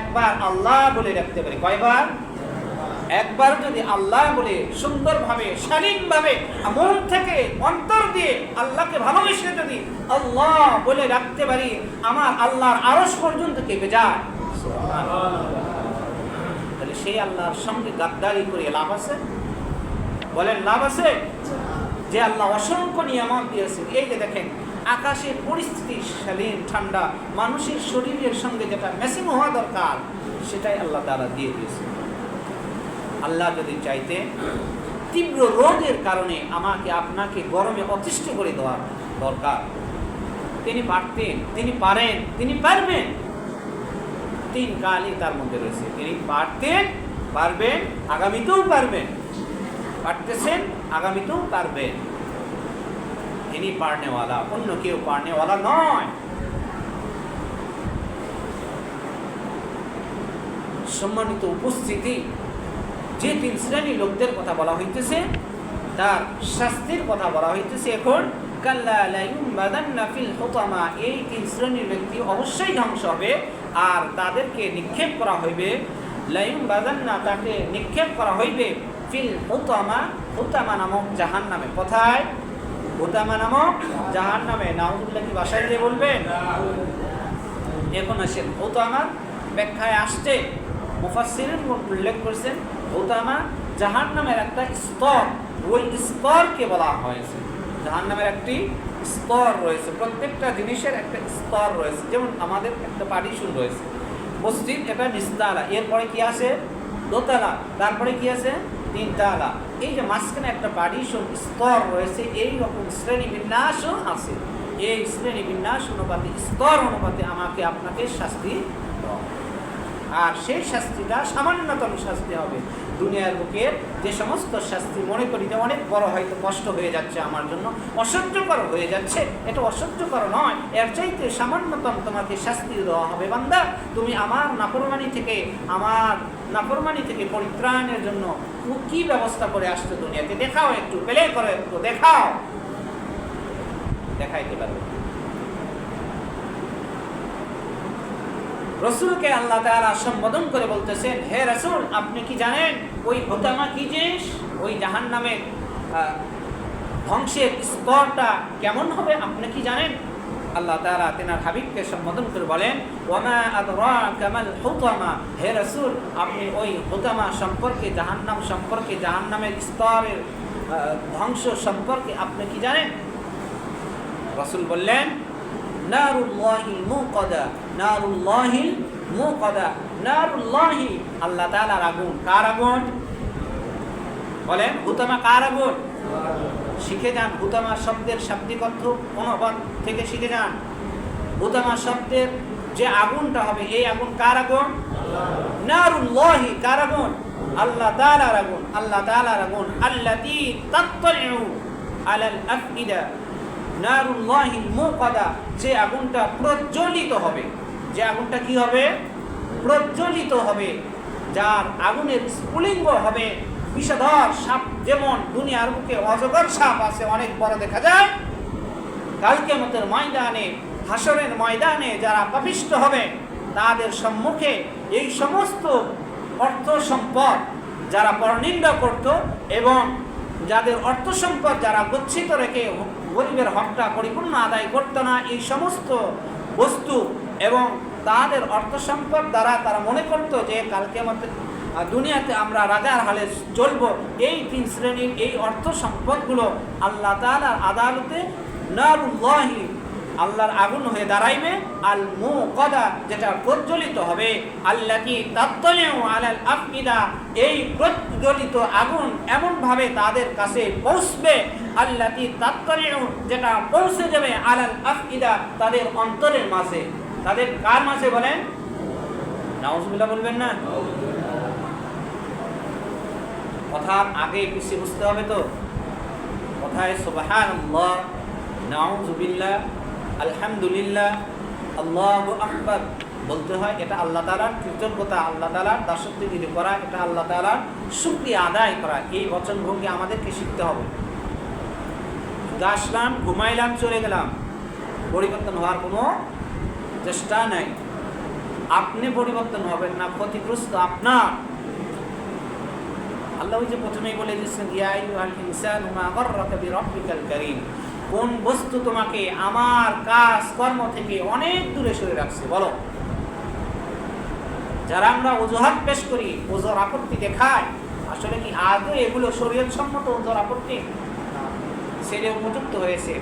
একবার আল্লাহ বলে রাখতে পারি। কয়বার? একবার যদি আল্লাহ বলে সুন্দরভাবে শালীনভাবে মন থেকে অন্তর দিয়ে আল্লাহকে ভালোবেসে যদি আল্লাহ বলে রাখতে পারি, আমার আল্লাহর আরশ পর্যন্ত কেঁপে যায়। তাহলে সেই আল্লাহর সঙ্গে গাদ্দারি করে লাভ আছে? বলেন লাভ আছে? যে আল্লাহ অসংখ্য নিয়ামত দিয়েছেন। এই যে দেখেন আকাশের পরিস্থিতি শালীন ঠান্ডা, মানুষের শরীরের সঙ্গে যেটা ম্যাচিং হওয়া দরকার সেটাই আল্লাহ তাআলা দিয়ে দিয়েছে। আল্লাহ যদি চাইতে তীব্র রোদের কারণে আমাকে আপনাকে গরমে অতিষ্ঠ করে দেওয়া দরকার, তিনি পারতেন, তিনি পারেন, তিনি পারবেন। তিন কালই তার মধ্যে রয়েছে। তিনি পারতেন, পারবেন, আগামীতেও পারবেন। পারতেছেন, আগামীতেও পারবেন। তিনি পারনেওয়ালা, অন্য কেউ পারনেওয়ালা নয়। সম্মানিত উপস্থিতি, যে তিন শ্রেণীর লোকদের কথা বলা হইতেছে তার শাস্তির কথা বলা হইতেছে এখন। কাল্লা লা ইউমবাদান্না ফিল হুতামা, এই তিন শ্রেণীর ব্যক্তি অবশ্যই ধ্বংস হবে আর তাদেরকে নিক্ষেপ করা হইবে। লা ইউমবাদান্না, তাকে নিক্ষেপ করা হইবে ফিল হুতামা, হুতামা নামক জাহান্নামে। কোথায়? হুতামা নামক জাহান্নামে। নাউযুবিল্লাহ কি ভাষায় দিয়ে বলবেন? এখন আসেন হুতামার ব্যাখ্যায় আসছে, মুফাসসিরিন উল্লেখ করেছেন হুতামা জাহান্নামের একটা স্তর, ওই স্তরকে বলা হয়েছে। জাহান্নামের একটি স্তর রয়েছে, প্রত্যেকটা জিনিসের একটা স্তর রয়েছে। যেমন আমাদের একটা পার্টিশন রয়েছে, মসজিদ এটা নিচতলা, এরপরে কি আছে? দোতলা, তারপরে কি আছে? তিনতলা। এই যে মাঝখানে একটা পার্টিশন স্তর রয়েছে, এই রকম শ্রেণী বিন্যাসও আছে। এই শ্রেণী বিন্যাস অনুপাতে, স্তর অনুপাতে আমাকে আপনাকে শাস্তি দেওয়া, আর সেই শাস্তিটা সামান্যতম শাস্তি হবে। দুনিয়ার বুকের যে সমস্ত শাস্তি মনে করি যে অনেক বড়, হয়তো কষ্ট হয়ে যাচ্ছে আমার জন্য, অসহ্যকর হয়ে যাচ্ছে, এটা অসহ্যকর নয়, এর চাইতে সামান্যতম তোমাকে শাস্তি দেওয়া হবে। বান্দা, তুমি আমার নাফরমানি থেকে পরিত্রাণের জন্য কি ব্যবস্থা করে আসছো দুনিয়াতে? দেখাও, একটু প্লে করো, একটু দেখাও। দেখাইতে পারবে। রসুলকে আল্লাহ তাআলা সম্বোধন করে বলতেছেন, হে রাসূল, আপনি কি জানেন ওই হুতামা কি জিনিস? ওই জাহান্নামের ধ্বংসের স্তরটা কেমন হবে আপনি কি জানেন? আল্লাহ তাআলা তেনার হাবিবকে সম্বোধন করে বলেন, ওয়ামা আদরাকা মাল হুতামা, হে রাসূল, আপনি ওই হুতামা সম্পর্কে, জাহান্নাম সম্পর্কে, জাহান্নামের স্তরের ধ্বংস সম্পর্কে আপনি কি জানেন? রাসূল বললেন, নারুল্লাহিল মুকাদা, নারুল্লাহিল মুকাদা, নারুল্লাহি, আল্লাহ তাআলার আগুন। কার আগুন? বলেন, হুতামা কার আগুন? শিখে যান হুতামা শব্দের শাব্দিক অর্থ, অনুবাদ থেকে শিখে যান। হুতামা শব্দের যে আগুনটা হবে, এই আগুন কার আগুন? নারুল্লাহি, কার আগুন? আল্লাহ তাআলার আগুন। আল্লাহ তাআলার আগুন, আল্লাতী তাত্তালিউ আলাল আফইদা, নারুল্লাহিল মুকাদা, যে আগুনটা প্রজ্বলিত হবে। যে আগুনটা কি হবে? প্রজ্বলিত হবে, যার আগুনের স্ফুলিঙ্গ হবে বিষধর সাপ। যেমন দুনিয়ার বুকে অজগর সাপ আছে, অনেক বড় দেখা যায়। কাল কিয়ামতের ময়দানে, হাসরের ময়দানে যারা পাপিষ্ঠ হবে, তাদের সম্মুখে এই সমস্ত অর্থ সম্পদ যারা পরনিন্দা করত এবং যাদের অর্থ সম্পদ যারা গচ্ছিত রেখে গরিবের হকটা পরিপূর্ণ আদায় করত না, এই সমস্ত বস্তু এবং তাদের অর্থ সম্পদ দ্বারা তারা মনে করত যে কালকে আমাদের দুনিয়াতে আমরা রাজার হালে চলব, এই তিন শ্রেণীর এই অর্থ সম্পদগুলো আল্লাহ তাআলার আদালতে নারুল্লাহি, আল্লাহর আগুন হয়ে দাঁড়াইবে। আল মুকাদা, যেটা প্রজ্বলিত হবে। আল্লাতী তাত্তালিউ আলাল আফইদা, এই প্রজ্বলিত আগুন এমনভাবে তাদের কাছে পৌঁছবে। আল্লাতী তাত্তালিউ, যেটা পৌঁছে যাবে আলাল আফইদা, তাদের অন্তরের মাঝে। তাদের কার মাঝে? বলেন, নাউযুবিল্লাহ বলবেন না? কথার আগে পিছিয়ে বুঝতে হবে তো। কথায় সুবহানাল্লাহ, নাউযুবিল্লাহ, আলহামদুলিল্লাহ, আল্লাহু আকবার বলতে হয়। এটা আল্লাহ তাআলার কৃতজ্ঞতা, আল্লাহ তাআলার দাসত্বগিরি করা, এটা আল্লাহ তাআলার শুকরিয়া আদায় করা। এই বচনভঙ্গি আমাদেরকে শিখতে হবে। আসলাম, ঘুমাইলাম, চলে গেলাম, পরিবর্তন হওয়ার কোনো চেষ্টা নাই। আপনি পরিবর্তন হবেন না, ক্ষতিগ্রস্ত আপনার। আল্লাহ ওই যে প্রথমেই বলে দিয়েছেন, ইয়া আইয়ুহাল ইনসানু মা গাররাকা বিরাব্বিকাল কারীম। কোন বস্তু তোমাকে আমার কাজ কর্ম থেকে অনেক দূরে সরে রাখছে বলো? যারা আমরা অজুহাত পেশ করি, ওজর আপত্তি দেখায়, আসলে কি আদৌ এগুলো শরীয়ত সম্মত ওজর আপত্তি? ছেলে উপযুক্ত হয়েছে,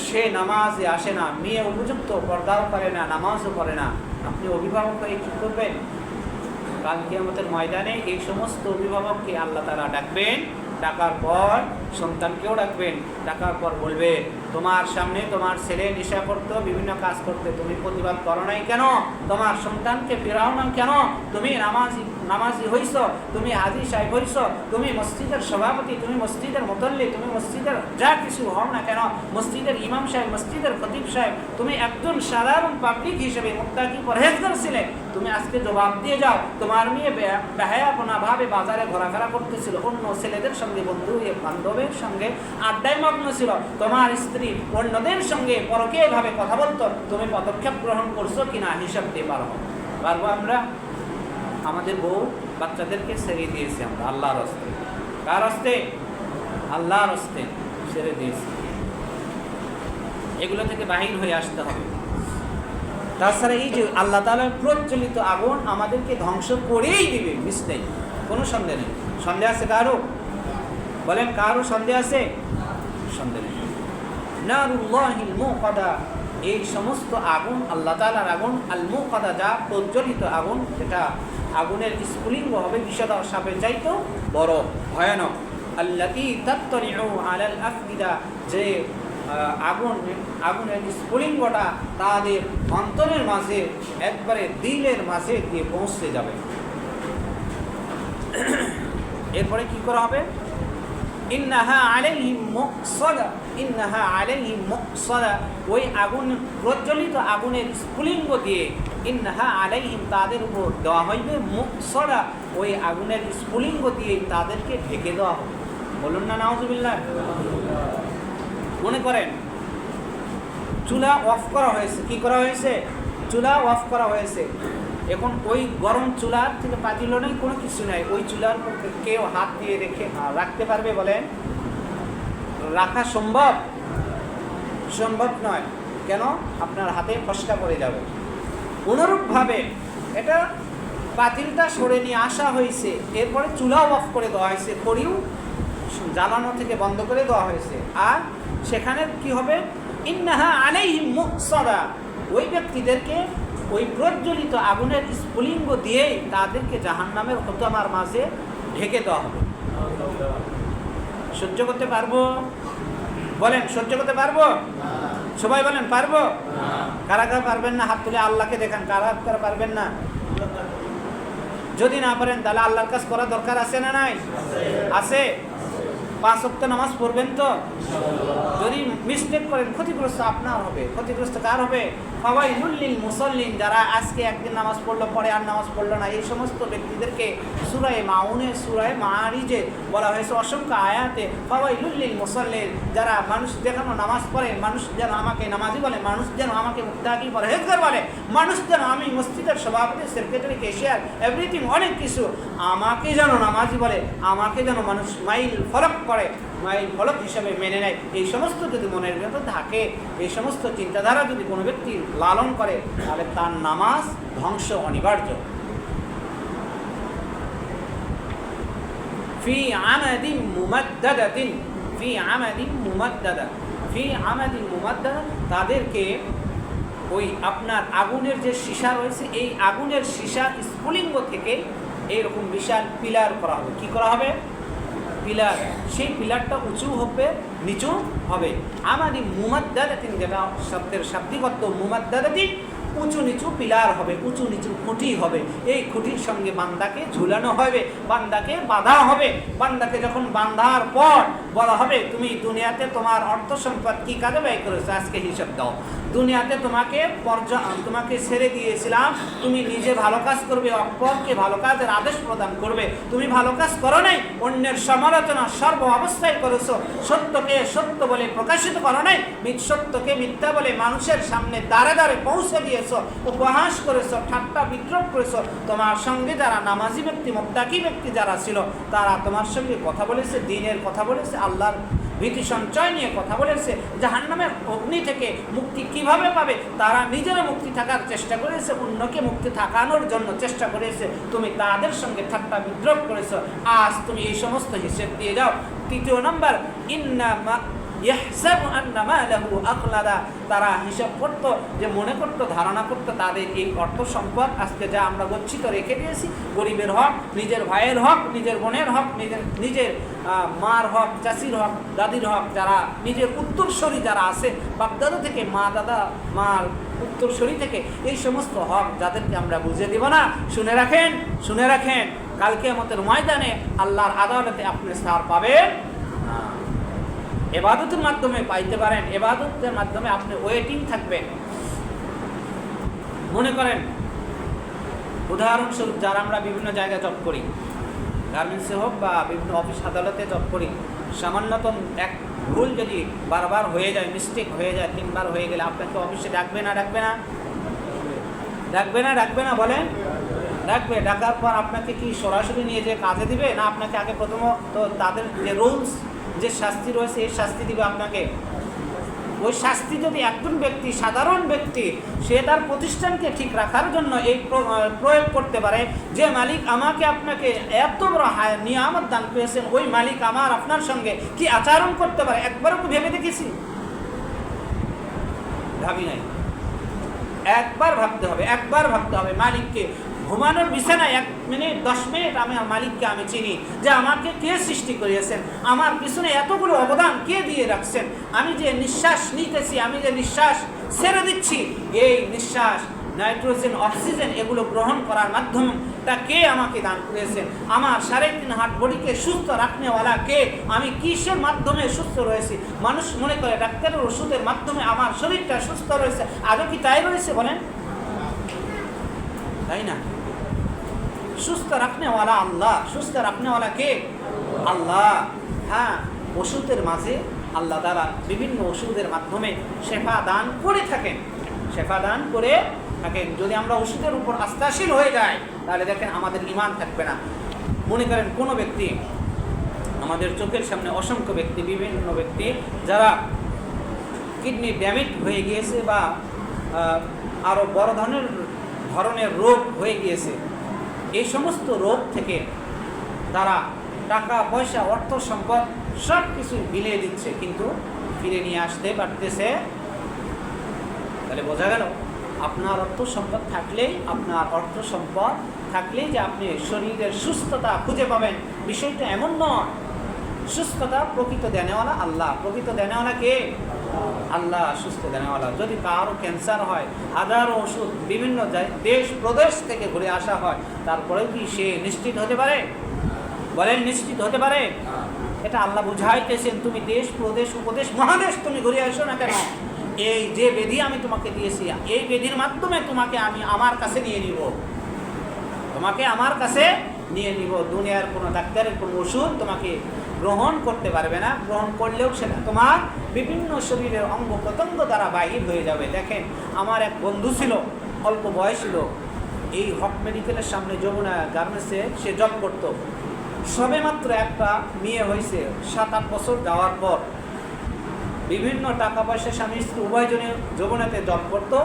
সে নামাজে আসে না, মেয়ে উপযুক্ত, পর্দাও করে না, নামাজও করে না, আপনি অভিভাবক হয়ে কি করবেন? কাল কিয়ামতের ময়দানে এই সমস্ত অভিভাবককে আল্লাহ তাআলা ডাকবেন। ডাকার পর সন্তানকেও ডাকবেন। ডাকার পর বলবে, তোমার সামনে তোমার ছেলে নেশা করতো, বিভিন্ন কাজ করতে, তুমি প্রতিবাদ করো নাই কেন? তোমার সন্তানকে ফেরাও না কেন? তুমি নামাজি হইছ, তুমি হাজি সাহেব হইছ, তুমি মসজিদের সভাপতি, তুমি মসজিদের মুতল্লি, তুমি মসজিদের যা কিছু হও না কেন, মসজিদের ইমাম সাহেব, মসজিদের খতিব সাহেব, তুমি একজন সাধারণ পাবলিক হিসেবে মুত্তাকি পরহেজগার ছিলে, তুমি আজকে জবাব দিয়ে যাও। তোমার মেয়ে বেহায়াপনা ভাবে বাজারে ঘোরাফেরা করতেছিল, অন্য ছেলেদের সঙ্গে, বন্ধু বান্ধবের সঙ্গে আড্ডায় মগ্ন ছিল, তোমার স্ত্রী অন্যদের সঙ্গে পরকীয় ভাবে কথা বলতো, তুমি পদক্ষেপ গ্রহণ করছো কিনা হিসাব দিয়ে পারবো আমরা? আমাদের বউ বাচ্চাদেরকে ছেড়ে দিয়েছি আমরা আল্লাহর হস্তে। কার হস্তে? আল্লাহর হস্তে ছেড়ে দিয়েছি। এগুলো থেকে বাহির হয়ে আসতে হবে। তাছাড়া এই যে আল্লাহ তাআলার প্রজ্বলিত আগুন আমাদেরকে ধ্বংস করেই দিবে, মিস নেই, কোনো সন্দেহ নেই। সন্দেহ আছে কারো? বলেন, কারো সন্দেহ আছে? সন্দেহ নেই। নারুল্লাহিল মুকাদা, এই সমস্ত আগুন আল্লাহ তাআলার আগুন, আল মুকাদা যা প্রজ্বলিত আগুন, এটা আগুনের স্ফুলিঙ্গ হবে বিষধর সাপের চাইতেও বড় ভয়ানক। আল্লাতী তাত্তালিউ আলাল আফইদা, যে আগুনের স্ফুলিঙ্গটা তাদের অন্তরের মাঝে, একবারে দিলের মাঝে দিয়ে পৌঁছতে যাবে। এরপরে কি করা হবে? ইন্নাহা আলাইহিম মুকসাদা, ইন্নাহা আলাইহিম মুকসাদা, ওই আগুন প্রজ্বলিত আগুনের স্ফুলিঙ্গ দিয়ে, ইন্নাহা আলাইহিম তাদের উপর দেওয়া হইবে, মুকসাদা ওই আগুনের স্ফুলিঙ্গ দিয়ে তাদেরকে ঢেকে দেওয়া হবে। বলুন না নাউজুবিল্লাহ। মনে করেন চুলা অফ করা হয়েছে, কি করা হয়েছে? চুলা অফ করা হয়েছে। এখন ওই গরম চুলার থেকে পাতিল নেই, কোনো কিছু নাই, ওই চুলার উপর কেউ হাত দিয়ে রাখতে পারবে? বলেন, রাখা সম্ভব? সম্ভব নয়। কেন? আপনার হাতে ফসকা পড়ে যাবে। অনুরূপভাবে এটা পাতিলটা সরে নিয়ে আসা হয়েছে, এরপরে চুলাও অফ করে দেওয়া হয়েছে, খড়িও জ্বালানো থেকে বন্ধ করে দেওয়া হয়েছে। আর সেখানে কি হবে? ইন্নাহা আলাইহিম মুকসাদা, ওই ব্যক্তিদেরকে ওই প্রজ্বলিত আগুনের স্ফুলিঙ্গ দিয়েই তাদেরকে জাহান্নামের হোতামার মাঝে ঢেকে দেওয়া হবে। সহ্য করতে পারবো? বলেন, সহ্য করতে পারবো? সবাই বলেন পারবো। কারা কারা পারবেন না হাত তুলে আল্লাহকে দেখান, কারা কারা পারবেন না? যদি না পারেন তাহলে আল্লাহর কাজ করা দরকার আছে না নাই? আছে। 5 ওয়াক্ত নামাজ পড়বেন তো? যদি মিস্টেক করেন ক্ষতিগ্রস্ত আপনার হবে। ক্ষতিগ্রস্ত কার হবে? ফাওয়াইলুল লিল মুসাল্লিন, যারা আজকে একদিন নামাজ পড়লো, পরে আর নামাজ পড়লো না, এই সমস্ত ব্যক্তিদেরকে সূরা মাউনে, সূরা মাআরিজে বলা হয়েছে অসংখ্য আয়াতে, ফাওয়াইলুল লিল মুসাল্লিন, যারা মানুষ দেখানো নামাজ পড়ে, মানুষ যেন আমাকে নামাজি বলে, মানুষ যেন আমাকে মুত্তাকি পরহেজগার বলে, মানুষ যেন আমি মসজিদের সভাপতি, সেক্রেটারি, ক্যাশিয়ার, এভরিথিং, অনেক কিছু, আমাকে যেন নামাজি বলে, আমাকে যেন মানুষ মাইল ফলক করে, মাইল ফলক হিসাবে মেনে নেয়। এই সমস্ত যদি মনের ভেতর থাকে, এই সমস্ত চিন্তাধারা যদি কোনো ব্যক্তি লালন করে, তাহলে তার নামাজ ধ্বংস অনিবার্য। ফি আমাদিন মুমাদ্দাদাতিন, ফি আমাদিন মুমাদ্দাদা, ফি আমাদিন মুমাদ্দাদা, তাদেরকে ওই আপনার আগুনের যে সীসা রয়েছে, এই আগুনের সীসা স্ফুলিঙ্গ থেকে এইরকম বিশাল পিলার করা হবে। কি করা হবে? পিলার। সেই পিলারটা উঁচু হবে, নিচু হবে। আমাদি মুমাদ্দাদাতিন, যেটা শব্দের শাব্দিক অর্থ মুমাদ্দাদাতিন, উঁচু নিচু পিলার হবে, উঁচু নিচু খুঁটি হবে। এই খুঁটির সঙ্গে বান্দাকে ঝুলানো হবে, বান্দাকে বাঁধা হবে। বান্দাকে যখন বাঁধার পর বলা হবে, তুমি দুনিয়াতে তোমার অর্থ সম্পদ কি কাজে ব্যয় করেছো, আজকে হিসাব দাও। দুনিয়াতে তোমাকে ছেড়ে দিয়েছিলাম, তুমি নিজে ভালো কাজ করবে, অপরকে ভালো কাজের আদেশ প্রদান করবে। তুমি ভালো কাজ করো নাই, অন্যের সমালোচনা সর্ব অবস্থায় করেছো, সত্যকে সত্য বলে প্রকাশিত করো নাই, সত্যকে মিথ্যা বলে মানুষের সামনে দাঁড়ে দাঁড়ে পৌঁছে দিয়েছো, উপহাস করেছো, ঠাট্টা বিদ্রোহ করেছো। তোমার সঙ্গে যারা নামাজি ব্যক্তি, মুত্তাকি ব্যক্তি যারা ছিল, তারা তোমার সঙ্গে কথা বলেছে, দ্বীনের কথা বলেছে, আল্লাহর ভীতি সঞ্চয় নিয়ে কথা বলেছে, জাহান্নামের অগ্নি থেকে মুক্তি কিভাবে পাবে তারা নিজেরা মুক্তি থাকার চেষ্টা করেছে, অন্যকে মুক্তি থাকানোর জন্য চেষ্টা করেছে। তুমি তাদের সঙ্গে ঠাট্টা বিদ্রোহ করেছো, আজ তুমি এই সমস্ত হিসেব দিয়ে যাও। তৃতীয় নম্বর, তারা হিসাব করতো, যে মনে করতো, ধারণা করতো তাদের এই অর্থ সম্পদ আজকে যা আমরা গচ্ছিত রেখে দিয়েছি, গরিবের হক, নিজের ভাইয়ের হক, নিজের বোনের হক, নিজের মার হক, চাচির হক, দাদির হক, যারা নিজের উত্তরসূরি যারা আছে, বাপদাদা থেকে মা, দাদা মার উত্তরসূরি থেকে, এই সমস্ত হক যাদেরকে আমরা বুঝে দিব না, শুনে রাখেন কালকে কিয়ামতের ময়দানে আল্লাহর আদালতে আপনি ছাড় পাবেন না। ইবাদতের মাধ্যমে পাইতে পারেন, ইবাদতের মাধ্যমে আপনি ওয়েটিং থাকবেন। মনে করেন উদাহরণস্বরূপ, যারা আমরা বিভিন্ন জায়গায় জব করি, গার্মেন্টসে হোক বা বিভিন্ন অফিস আদালতে জব করি, সামান্যতম এক ভুল যদি বারবার হয়ে যায়, মিস্টেক হয়ে যায়, 3 বার হয়ে গেলে আপনাকে অফিসে ডাকবে না বলেন? ডাকবে। ডাকার পর আপনাকে কি সরাসরি নিয়ে যে কাজে দিবে, না আপনাকে আগে প্রথমত তাদের যে রুলস, যে শাস্তি রয়েছে, এই শাস্তি দিবে আপনাকে। ওই শাস্তি যদি একজন ব্যক্তি, সাধারণ ব্যক্তি, সে তার প্রতিষ্ঠানকে ঠিক রাখার জন্য এই প্রয়োগ করতে পারে, যে মালিক আমাকে আপনাকে এত বড় নিয়ামত দান করেছেন, ওই মালিক আমার আপনার সঙ্গে কি আচরণ করতে পারে, একবারও তো ভেবে দেখেছি? ভাবি নাই। একবার ভাবতে হবে মালিককে। ঘুমানোর বিছানায় 1 মিনিট 10 মিনিট আমি মালিককে আমি চিনি, যে আমাকে কে সৃষ্টি করিয়েছেন, আমার পিছনে এতগুলো অবদান কে দিয়ে রাখছেন, আমি যে নিঃশ্বাস নিতেছি, আমি যে নিঃশ্বাস ছেড়ে দিচ্ছি, এই নিঃশ্বাস, নাইট্রোজেন, অক্সিজেন এগুলো গ্রহণ করার মাধ্যমে তা কে আমাকে দান করেছেন, আমার 3.5 হাত বডিকে সুস্থ রাখনেওয়ালা কে, আমি কিসের মাধ্যমে সুস্থ রয়েছি? মানুষ মনে করে ডাক্তারের ওষুধের মাধ্যমে আমার শরীরটা সুস্থ রয়েছে, আদৌ কি তাই রয়েছে বলেন? তাই না? সুস্থ রাখনেওয়ালা আল্লাহ। সুস্থ রাখনেওয়ালা কে? আল্লাহ। হ্যাঁ, ওষুধের মাঝে আল্লাহ তাআলা বিভিন্ন ওষুধের মাধ্যমে শেফা দান করে থাকেন। যদি আমরা ওষুধের উপর আস্থাশীল হয়ে যাই, তাহলে দেখেন আমাদের ঈমান থাকবে না। মনে করেন কোনো ব্যক্তি, আমাদের চোখের সামনে অসংখ্য ব্যক্তি, বিভিন্ন ব্যক্তি যারা কিডনি ড্যামেজ হয়ে গিয়েছে বা আরও বড় ধরনের রোগ হয়ে গিয়েছে, এই সমস্ত রোগ থেকে তারা টাকা পয়সা, অর্থ সম্পদ সব কিছু বিলিয়ে দিচ্ছে, কিন্তু ফিরে নিয়ে আসতে পারতেছে। তাহলে বোঝা গেল, আপনার অর্থ সম্পদ থাকলেই যে আপনি শরীরের সুস্থতা খুঁজে পাবেন, বিষয়টা এমন নয়। সুস্থতা প্রকৃত দেনেওয়ালা আল্লাহ। প্রকৃত দেনেওয়ালা কে? আল্লাহ সুস্থ দেনেওয়ালা। যদি কারো ক্যান্সার হয়, হাজারো ওষুধ বিভিন্ন দেশ প্রদেশ থেকে ঘুরে আসা হয়, তারপরেও কি সে নিশ্চিত হতে পারে? বলেন, নিশ্চিত হতে পারে? এটা আল্লাহ বুঝাইতেছেন, তুমি দেশ প্রদেশ উপদেশ মহাদেশ তুমি ঘুরে আসো না কেন, এই যে বেধি আমি তোমাকে দিয়েছি, এই বেধির মাধ্যমে তোমাকে আমি আমার কাছে নিয়ে নিব। দুনিয়ার কোনো ডাক্তারের কোনো ওষুধ তোমাকে গ্রহণ করতে পারবে না। গ্রহণ করলেও সেটা তোমার বিভিন্ন শরীরের অঙ্গ প্রত্যঙ্গ দ্বারা বাহির হয়ে যাবে। দেখেন, আমার এক বন্ধু ছিল, অল্প বয়স ছিল, এই হক মেডিকেলের সামনে যমুনা গার্মেন্টসে সে জব করত। সবে মাত্র একটা মেয়ে হয়েছে, 7-8 বছর যাওয়ার পর বিভিন্ন টাকা পয়সা, স্বামী স্ত্রী উভয়জনে যমুনাতে জব করতো,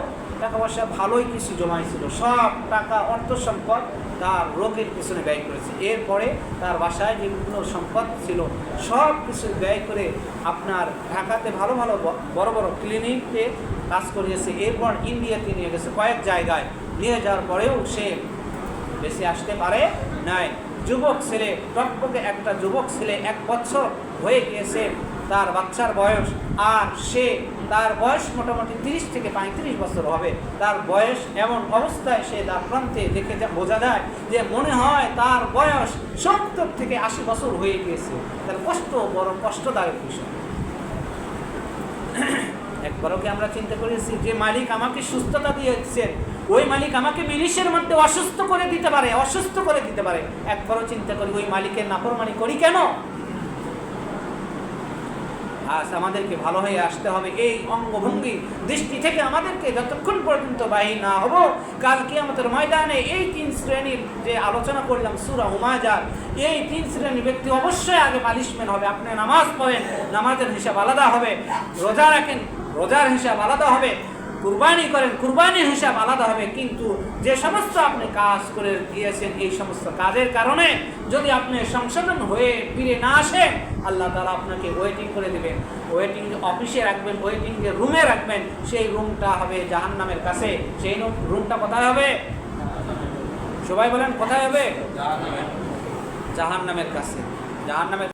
টাকা পয়সা ভালোই কিছু জমাইছিল, সব টাকা অর্থ সম্পদ তার রোগের পিছনে ব্যয় করেছে। এরপরে তার বাসায় যে বিভিন্ন সম্পদ ছিল সব কিছু ব্যয় করে আপনার ঢাকাতে ভালো বড় বড় ক্লিনিকে কাজ করিয়েছে। এরপর ইন্ডিয়াতে নিয়ে গেছে, কয়েক জায়গায় নিয়ে যাওয়ার পরেও সে বেশি আসতে পারে নাই। যুবক ছেলে, টকটকে একটা যুবক ছেলে, 1 বছর হয়ে গিয়েছে তার বাচ্চার বয়স, আর তার বয়স মোটামুটি 30 থেকে 35 বছর হবে। তার বয়স এমন অবস্থায় সে তার প্রান্তে দেখে বোঝা যায় যে মনে হয় তার বয়স 70 থেকে 80 বছর হয়ে গিয়েছে। তার বড় কষ্টদায়ক বিষয়। একবারও কি আমরা চিন্তা করেছি যে মালিক আমাকে সুস্থতা দিয়েছেন, ওই মালিক আমাকে মিনিশের মধ্যে অসুস্থ করে দিতে পারে। একবারও চিন্তা করি ওই মালিকের নাফরমানি করি কেন? আজ আমাদেরকে ভালো হয়ে আসতে হবে। এই অঙ্গভঙ্গি দৃষ্টি থেকে আমাদেরকে যতক্ষণ পর্যন্ত বাহির না হব, কাল কিয়ামতের ময়দানে এই 3 শ্রেণীর যে আলোচনা করলাম সূরা হুমাযার, এই 3 শ্রেণীর ব্যক্তি অবশ্যই আগে পানিশমেন্ট হবে। আপনি নামাজ পড়েন, নামাজের হিসাব আলাদা হবে। রোজা রাখেন, রোজার হিসাব আলাদা হবে। কুরবানি করেন, কুরবানির হিসাব আলাদা হবে। কিন্তু যে সমস্ত আপনি কাজ করে গিয়েছেন, এই সমস্ত কাজের কারণে যদি আপনি সংশোধন হয়ে ফিরে না আসেন, আল্লাহ তাআলা আপনাকে ওয়েটিং করে দেবেন। ওয়েটিং অফিসে রাখবেন, ওয়েটিং রুমে রাখবেন। সেই রুমটা হবে জাহান্নামের কাছে। সেই রুমটা কোথায় হবে? সবাই বলেন কোথায় হবে? জাহান্নামের কাছে। জাহান্নামের